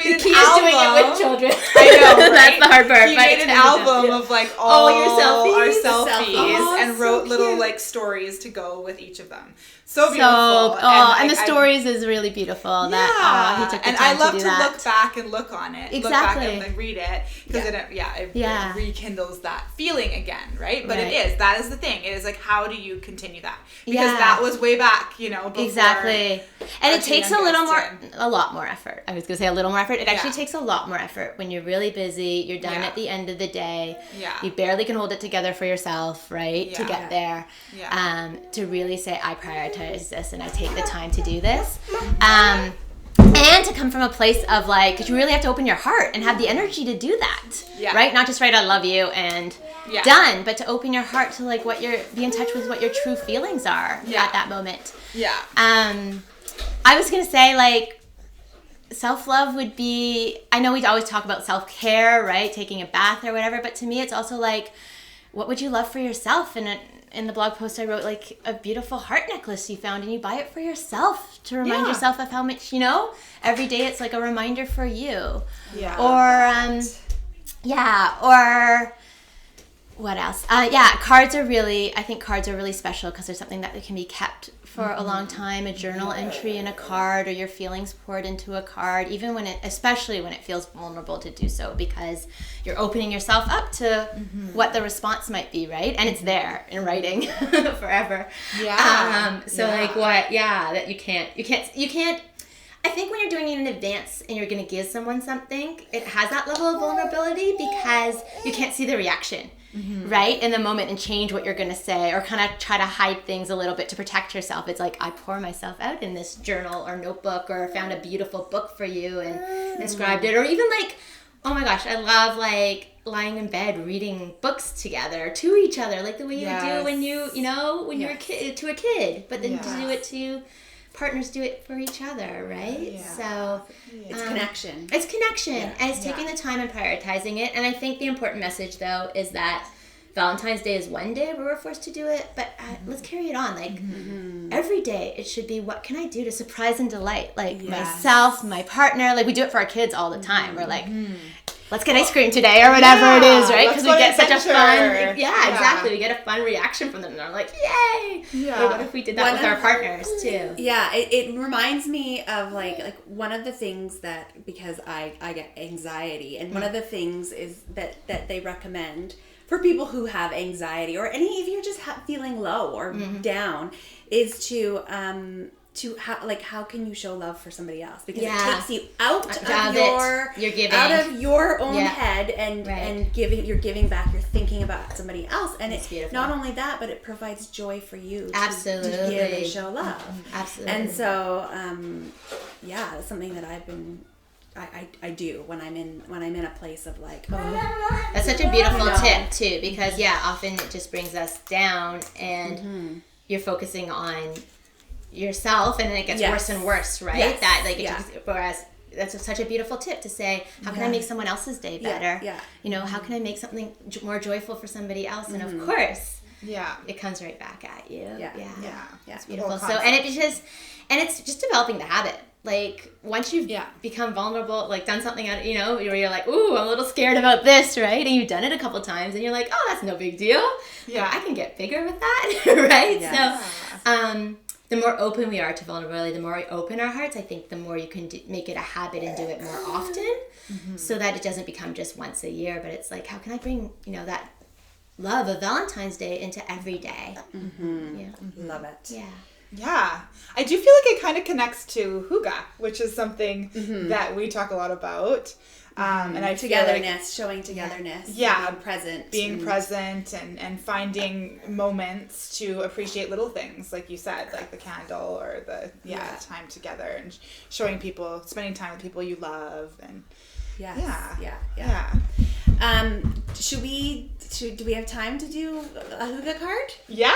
an album. Doing it with children. I know, right? That's the hard part. He made an album of all your selfies? Our selfies, and and wrote little like stories to go with each of them. So beautiful. And the stories is really beautiful. Yeah. That he took the time I love to do to that. look back and look on it. Exactly. Look back and read it because it rekindles that feeling again, right? But that is the thing. It is like, how do you continue that? Because that was way back, before. Exactly. And it takes a lot more effort. I was going to say a little more effort. It actually takes a lot more effort when you're really busy. You're done at the end of the day. Yeah. You barely can hold it together for yourself, right? Yeah. To get there. Yeah. To really say, I prioritize this and I take the time to do this. And to come from a place of like, because you really have to open your heart and have the energy to do that. Yeah. Right? Not just write I love you and done, but to open your heart to like be in touch with what your true feelings are at that moment. Yeah. I was going to say like, self-love would be, I know we always talk about self-care, right? Taking a bath or whatever, but to me it's also like, what would you love for yourself? And in the blog post I wrote like a beautiful heart necklace you found and you buy it for yourself to remind yourself of how much, every day it's like a reminder for you. Yeah. Or what else? Cards are really special because they're something that can be kept for a long time. A journal entry in a card, or your feelings poured into a card, even especially when it feels vulnerable to do so, because you're opening yourself up to what the response might be, right? And it's there in writing forever. Yeah. That you can't. I think when you're doing it in advance and you're going to give someone something, it has that level of vulnerability because you can't see the reaction. Right? In the moment and change what you're going to say or kind of try to hide things a little bit to protect yourself. It's like, I pour myself out in this journal or notebook or found a beautiful book for you and inscribed it. Or even like, oh my gosh, I love like lying in bed reading books together to each other, like the way you would do when you're a kid, to a kid, but then to do it to partners, do it for each other, right? Yeah. So it's connection. It's connection, and it's taking the time and prioritizing it. And I think the important message, though, is that Valentine's Day is one day where we're forced to do it, but let's carry it on. Like every day, it should be, what can I do to surprise and delight, like myself, my partner. Like we do it for our kids all the time. We're like, let's get ice cream today or whatever it is, right? Because we get such a fun, exactly. We get a fun reaction from them, and they're like, yay! Yeah. Or what if we did that with our partners too? Yeah, it reminds me of like one of the things that, because I get anxiety, and one of the things is that they recommend for people who have anxiety, or any if you're just feeling low or down, is to how can you show love for somebody else, because it takes you out of your own head and you're giving back, you're thinking about somebody else, and it's beautiful. Not only that, but it provides joy for you to give and show love. Absolutely. And so it's something that I've been I do when I'm in a place of like, that's such a beautiful tip too, because often it just brings us down, and you're focusing on yourself, and then it gets worse and worse, right? Yes. That like whereas that's such a beautiful tip to say, how can I make someone else's day better? How can I make something more joyful for somebody else? And of course, it comes right back at you. It's beautiful. So it's just developing the habit. Like once you've become vulnerable, like done something, where you're like, ooh, I'm a little scared about this, right? And you've done it a couple times, and you're like, oh, that's no big deal. Yeah, I can get bigger with that, right? So, the more open we are to vulnerability, the more we open our hearts, I think the more you can make it a habit and do it more often, so that it doesn't become just once a year, but it's like, how can I bring, that love of Valentine's Day into every day? Love it. Yeah, I do feel like it kind of connects to hygge, which is something that we talk a lot about. And I togetherness, showing togetherness, being present, and finding moments to appreciate little things, like you said, like the candle or the time together, and spending time with people you love, and do we have time to do a hygge card? Yeah.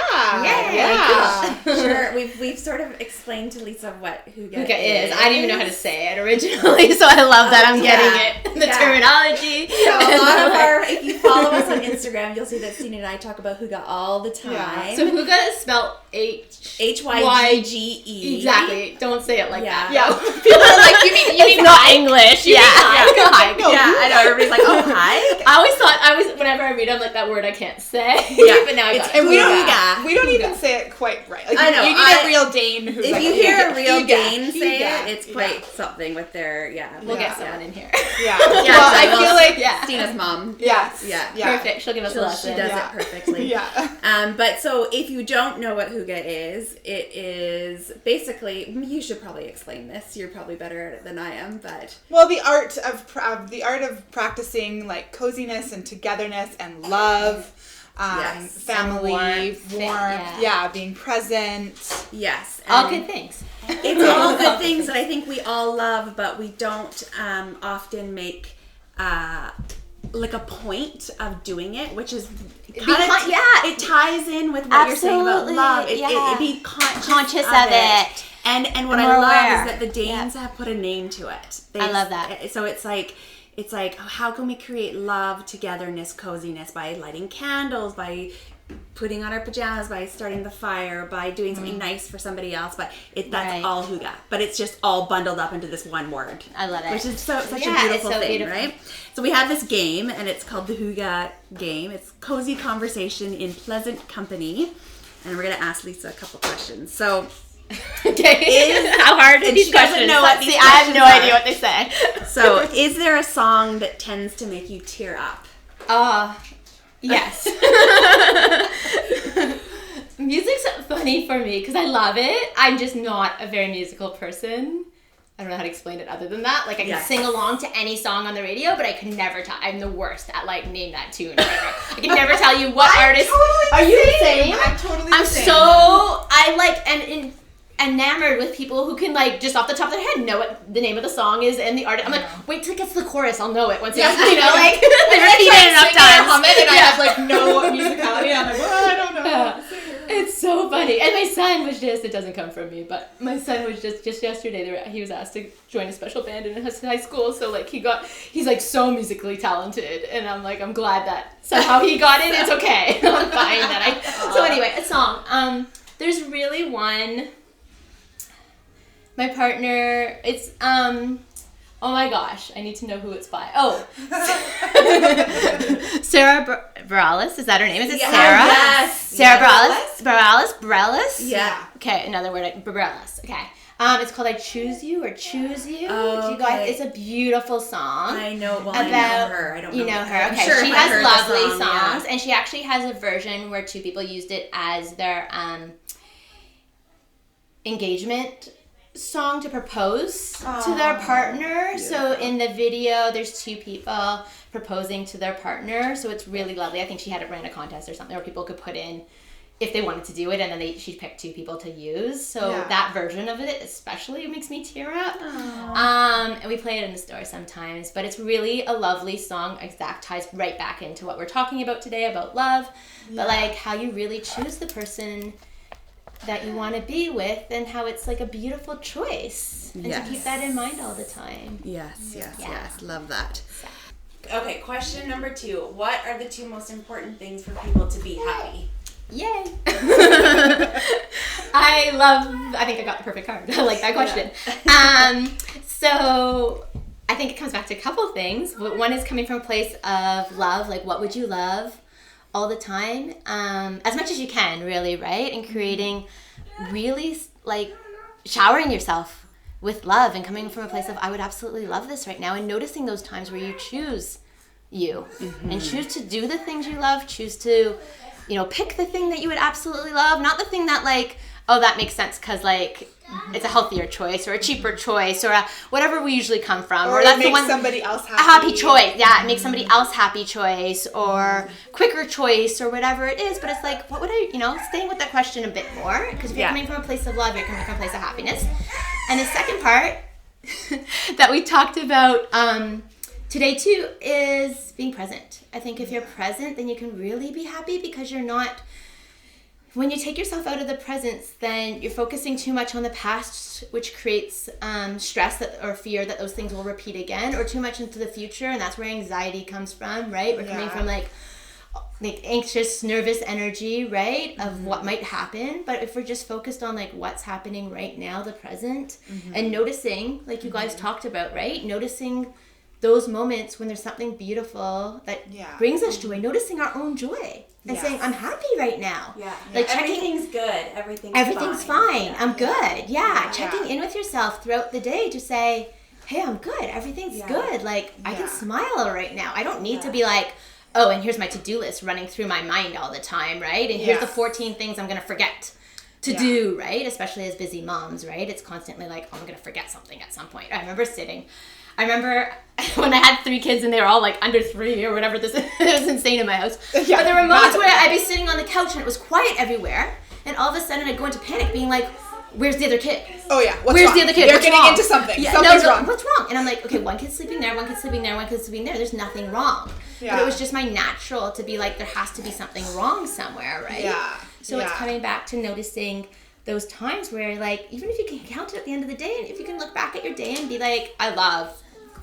Sure. We've sort of explained to Lisa what hygge is. I didn't even know how to say it originally, so I love that I'm getting it. The terminology. So a lot of if you follow us on Instagram, you'll see that Stina and I talk about hygge all the time. Yeah. So hygge is spelled H-Y-G-G-E. Exactly. Don't say it like that. Yeah. People are like, you mean not English. I know. Everybody's like, oh, hi. Whenever I read, I'm like, like that word I can't say. Yeah. But now I got it. And we don't even say it quite right. Like, I know. You need a real Dane who's if like, you hear a real Dane say Huga. it, it's quite something with their, We'll get someone in here. Yeah. Well, I feel like Stina's mom. Yes. Yeah. Perfect. She'll give us a lesson. She does it perfectly. Yeah. But so if you don't know what Huga is, it is basically, you should probably explain this. You're probably better at it than I am, but. Well, the art of practicing like coziness and togetherness and love, family, warmth, being present. Yes. All good things. It's all good things that I think we all love, but we don't often make like a point of doing it, which is it ties in with what you're saying about love. Be conscious of it. And what I love is that the Danes have put a name to it. I love that. So it's like how can we create love, togetherness, coziness by lighting candles, by putting on our pajamas, by starting the fire, by doing something nice for somebody else. But that's all Huga. But it's just all bundled up into this one word. I love it. Which is such a beautiful thing, right? So we have this game, and it's called the Huga game. It's cozy conversation in pleasant company. And we're going to ask Lisa a couple questions. So... Okay. How hard are these questions? I have no idea what they say. So, is there a song that tends to make you tear up? Yes. Music's funny for me because I love it. I'm just not a very musical person. I don't know how to explain it other than that. Like, I can sing along to any song on the radio, but I can never tell. I'm the worst at, like, name that tune or whatever. I can never tell you what artist. Are you the same? I'm totally the same. I like, enamored with people who can, like, just off the top of their head know what the name of the song is and the artist. I'm like, wait till it gets to the chorus, I'll know it once it's, like, they repeat it enough times. And I have, like, no musicality, and I'm like, well, I don't know. It's so funny. And my son was it doesn't come from me, but my son was just yesterday, he was asked to join a special band in his high school, so, like, he's, like, so musically talented, and I'm, like, I'm glad that somehow he got in. It's okay. I'm fine that so anyway, a song. There's really one... My partner, it's, oh my gosh, I need to know who it's by. Oh. Sarah Bareilles, is that her name? Is it Sarah? Yes. Sarah Bareilles? Yeah. Okay, another word, Bareilles. Okay. It's called I Choose You or Choose You. Oh, you guys, it's a beautiful song. I know, I know her. I don't know. You know her. Okay, sure she has lovely songs, and she actually has a version where two people used it as their engagement song to propose to their partner. Beautiful. So in the video there's two people proposing to their partner, so it's really lovely. I think she had it ran a contest or something where people could put in if they wanted to do it, and then she picked two people to use. So that version of it especially makes me tear up. And we play it in the store sometimes, but it's really a lovely song. Exact ties right back into what we're talking about today about love, but like how you really choose the person that you want to be with, and how it's like a beautiful choice, and to keep that in mind all the time. Yes. Love that. Okay, question number 2. What are the 2 most important things for people to be happy? Yay! I think I got the perfect card. I like that question. So I think it comes back to a couple things. One is coming from a place of love, like what would you love all the time, as much as you can, really, right? And creating really, like, showering yourself with love and coming from a place of, I would absolutely love this right now, and noticing those times where you choose you and choose to do the things you love, choose to, pick the thing that you would absolutely love, not the thing that, like, oh, that makes sense because, like, it's a healthier choice or a cheaper choice or whatever we usually come from. Or that's the one, somebody else happy. A happy choice. Yeah, it makes somebody else happy choice or quicker choice or whatever it is. But it's like, what would I, staying with that question a bit more. Because if you're coming from a place of love, you're coming from a place of happiness. And the second part that we talked about today too is being present. I think if you're present, then you can really be happy because you're not... When you take yourself out of the presence, then you're focusing too much on the past, which creates stress or fear that those things will repeat again, or too much into the future, and that's where anxiety comes from, right? We're coming from like anxious, nervous energy, right, of what might happen. But if we're just focused on like what's happening right now, the present, and noticing, like you guys talked about, right, noticing those moments when there's something beautiful that brings us joy, noticing our own joy and saying, I'm happy right now. Yeah. Like everything's good. Everything's fine. I'm good. Yeah. Checking in with yourself throughout the day to say, hey, I'm good. Everything's good. Like, I can smile right now. I don't need to be like, oh, and here's my to-do list running through my mind all the time, right? And here's the 14 things I'm going to forget to do, right? Especially as busy moms, right? It's constantly like, oh, I'm going to forget something at some point. I remember when I had 3 kids and they were all like under 3 or whatever. It was insane in my house. Yeah, but there were moments where I'd be sitting on the couch and it was quiet everywhere. And all of a sudden I'd go into panic being like, where's the other kid? Oh yeah, where's wrong? the other kid? They're what's getting wrong? Into something. Yeah, Something's wrong. What's wrong? And I'm like, okay, one kid's sleeping there, one kid's sleeping there, one kid's sleeping there. There's nothing wrong. Yeah. But it was just my natural to be like, there has to be something wrong somewhere, right? Yeah. So it's coming back to noticing those times where, like, even if you can count it at the end of the day, and if you can look back at your day and be like, I love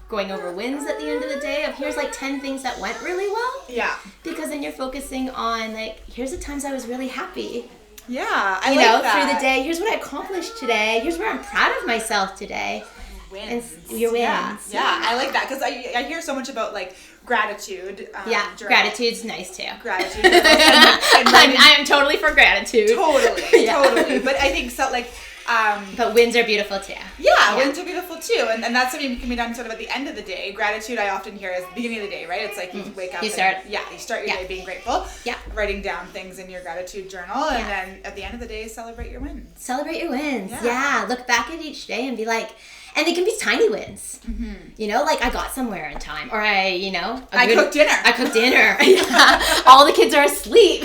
going over wins at the end of the day of here's like 10 things that went really well. Yeah. Because then you're focusing on like, here's the times I was really happy. Yeah, I you like know, that. through the day. Here's what I accomplished today. Here's where I'm proud of myself today. Wins. And your wins. Yeah, I like that because I hear so much about like gratitude. Gratitude's nice too. Gratitude. I am totally for gratitude. Totally. But I think so like. But wins are beautiful too. Yeah, wins are beautiful too, and that's something can be done sort of at the end of the day. Gratitude, I often hear, is the beginning of the day, right? It's like you wake up, you start your day being grateful. Yeah, writing down things in your gratitude journal, and then at the end of the day, celebrate your wins. Celebrate your wins. Yeah, look back at each day and be like, and they can be tiny wins. Mm-hmm. You know, like I got somewhere in time, or I cooked dinner. I cooked dinner. All the kids are asleep.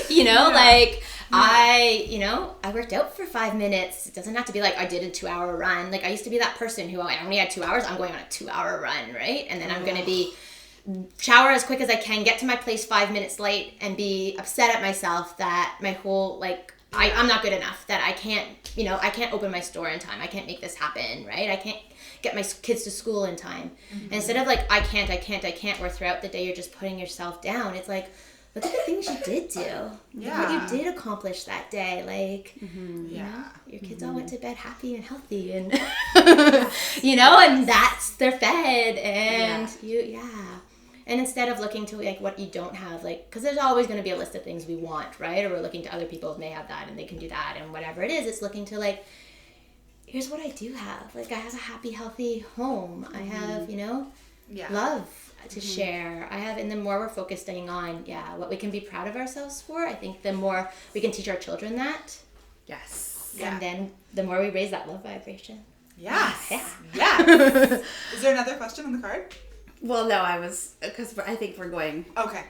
You know, like. I worked out for 5 minutes. It doesn't have to be like I did a 2-hour run. Like I used to be that person who I only had 2 hours. I'm going on a 2-hour run, right? And then I'm going to be shower as quick as I can, get to my place 5 minutes late and be upset at myself that my whole, like, I'm not good enough, that I can't open my store in time. I can't make this happen, right? I can't get my kids to school in time. Mm-hmm. And instead of like, I can't, where throughout the day you're just putting yourself down, it's like, look at the things you did do. Yeah. What you did accomplish that day. Like, you know, your kids all went to bed happy and healthy and, and they're fed and And instead of looking to like what you don't have, like, because there's always going to be a list of things we want, right? Or we're looking to other people and they have that and they can do that and whatever it is, it's looking to like, here's what I do have. Like, I have a happy, healthy home. I have, love to share. I have, and the more we're focusing on, what we can be proud of ourselves for, I think the more we can teach our children that. Yes. And then the more we raise that love vibration. Yes. Yeah. Is there another question on the card? Well, no, because I think we're going. Okay.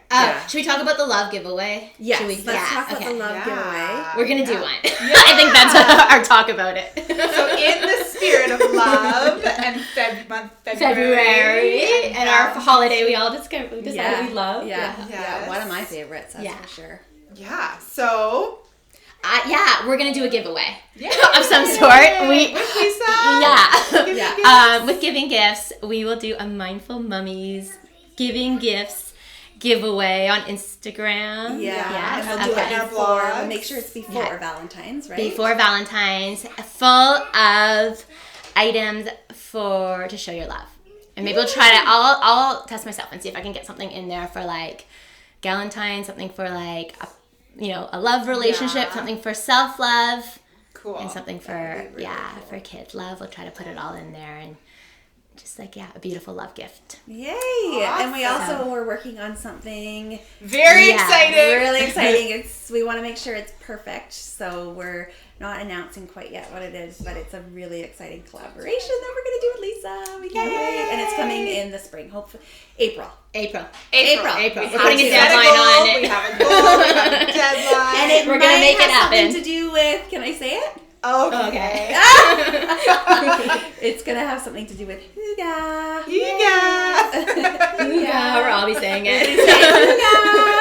Should we talk about the love giveaway? Yes. Let's talk about the love giveaway. We're going to do one. I think that's our talk about it. So in the spirit of love and February and our holiday we all decided we love. Yeah. One of my favorites, that's for sure. Yeah. So... we're gonna do a giveaway of some sort. With giving gifts, we will do a Mindful Mummies giving gifts giveaway on Instagram. And we'll do it in our blog. We'll make sure it's before Valentine's, right? Before Valentine's, full of items to show your love. And maybe we'll try to. I'll test myself and see if I can get something in there for like Galentine's, something for like a love relationship, something for self-love, and something for for kid love. We'll try to put it all in there and just like a beautiful love gift. Yay! Awesome. And we also were working on something very exciting, really exciting. We want to make sure it's perfect, so we're not announcing quite yet what it is, but it's a really exciting collaboration that we're going to do with Lisa. We can't wait, and it's coming in the spring, hopefully April. We're putting a deadline on it. We have a goal. We have a deadline. And we're going to make it happen. Something to do with, can I say it? Okay. It's going to have something to do with hygge. We'll all be saying it.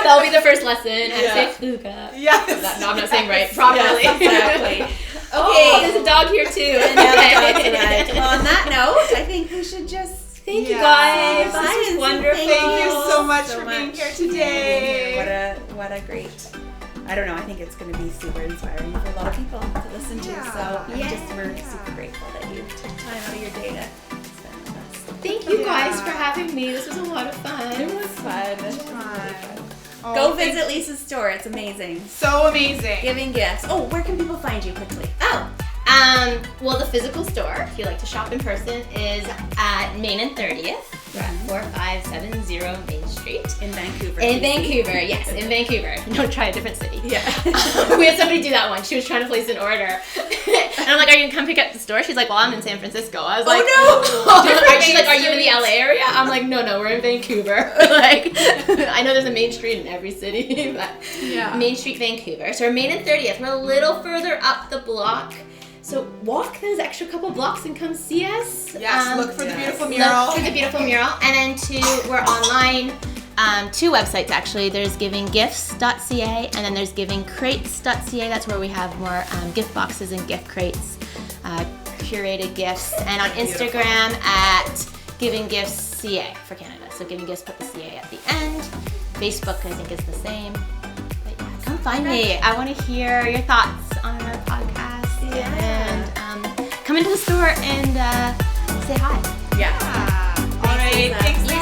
That'll be the first lesson. How to say hygge. Yes. No, I'm not saying right properly. Yes, exactly. Okay. There's a dog here too. Well, on that note, I think we should just... Thank you guys. This is wonderful. Thank you so much for being here today. What a great... I don't know. I think it's going to be super inspiring for a lot of people to listen to. So we're super grateful that you took time out of your day to spend with us. Thank you guys for having me. This was a lot of fun. It was fun. Oh, Go visit Lisa's store. It's amazing. So amazing. Giving gifts. Oh, where can people find you quickly? Well, the physical store, if you like to shop in person, is at Main and 30th. We're at 4570 Main Street. In Vancouver. In Vancouver, yes, in Vancouver. Don't try a different city. Yeah. We had somebody do that once. She was trying to place an order. And I'm like, are you going to come pick up the store? She's like, well, I'm in San Francisco. I was like, She's like, are you in the LA area? I'm like, no, we're in Vancouver. Like, I know there's a Main Street in every city, but Main Street, Vancouver. So we're Main and 30th. We're a little further up the block. So walk those extra couple blocks and come see us. Yes, look for the beautiful mural. Look for the beautiful mural. And then we're online, 2 websites actually. There's givinggifts.ca and then there's givingcrates.ca. That's where we have more gift boxes and gift crates, curated gifts. And on Instagram at givinggiftsca for Canada. So Giving Gifts, put the CA at the end. Facebook, I think, is the same. But yeah, come find me. I want to hear your thoughts on our podcast. And come into the store and say hi. Yeah. All right. Thanks.